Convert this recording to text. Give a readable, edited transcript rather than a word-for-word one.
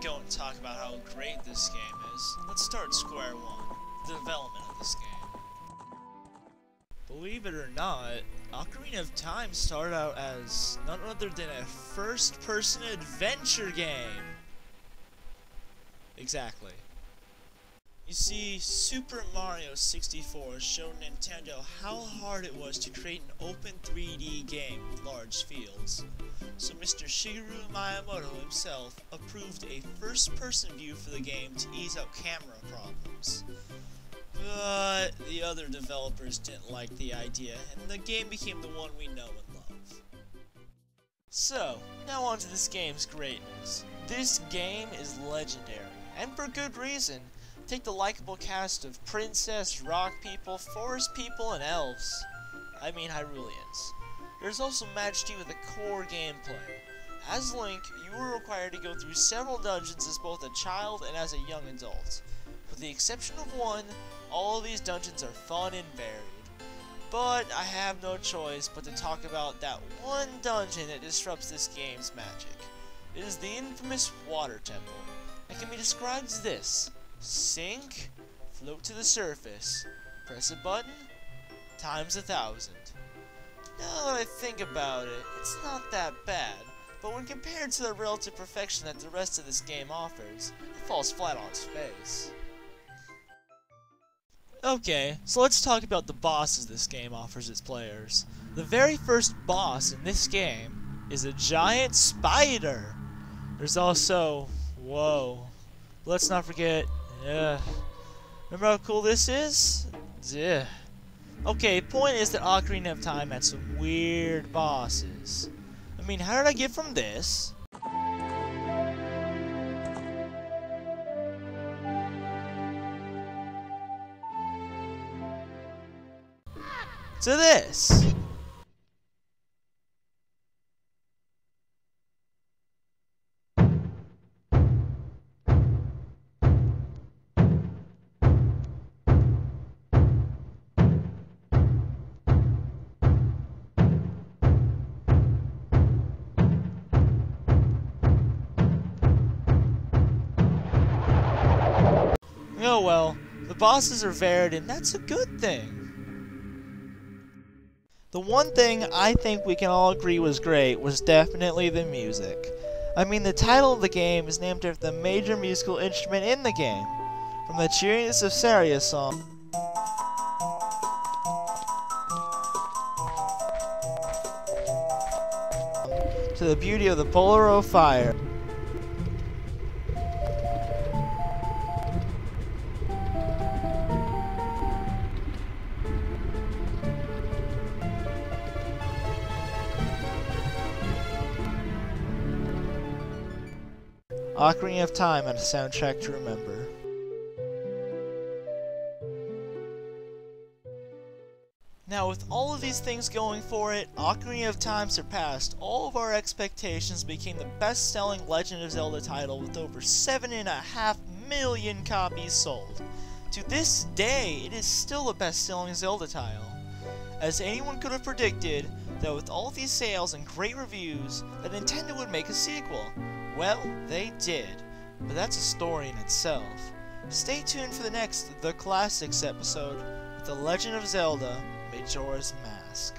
go and talk about how great this game is, let's start square one, the development of this game. Believe it or not, Ocarina of Time started out as none other than a first-person adventure game. Exactly. You see, Super Mario 64 showed Nintendo how hard it was to create an open 3D game with large fields. So Mr. Shigeru Miyamoto himself approved a first-person view for the game to ease out camera problems. But the other developers didn't like the idea, and the game became the one we know and love. So, now on to this game's greatness. This game is legendary, and for good reason. Take the likable cast of princess, rock people, forest people, and elves. I mean Hyruleans. There's also majesty with the core gameplay. As Link, you were required to go through several dungeons as both a child and as a young adult. With the exception of one, all of these dungeons are fun and varied. But I have no choice but to talk about that one dungeon that disrupts this game's magic. It is the infamous Water Temple. It can be described as this. Sink, float to the surface, press a button, times 1,000. Now that I think about it, it's not that bad, but when compared to the relative perfection that the rest of this game offers, it falls flat on its face. Okay, so let's talk about the bosses this game offers its players. The very first boss in this game is a giant spider. There's also, whoa, let's not forget, remember how cool this is? Yeah. Okay, point is that Ocarina of Time had some weird bosses. I mean, how did I get from this to this? Oh well, the bosses are varied and that's a good thing. The one thing I think we can all agree was great was definitely the music. I mean, the title of the game is named after the major musical instrument in the game. From the cheeriness of Saria's song to the beauty of the Polaro fire. Ocarina of Time had a soundtrack to remember. Now, with all of these things going for it, Ocarina of Time surpassed all of our expectations, became the best-selling Legend of Zelda title with over 7.5 million copies sold. To this day, it is still the best-selling Zelda title. As anyone could have predicted, that with all these sales and great reviews, that Nintendo would make a sequel. Well, they did, but that's a story in itself. Stay tuned for the next The Classics episode with The Legend of Zelda: Majora's Mask.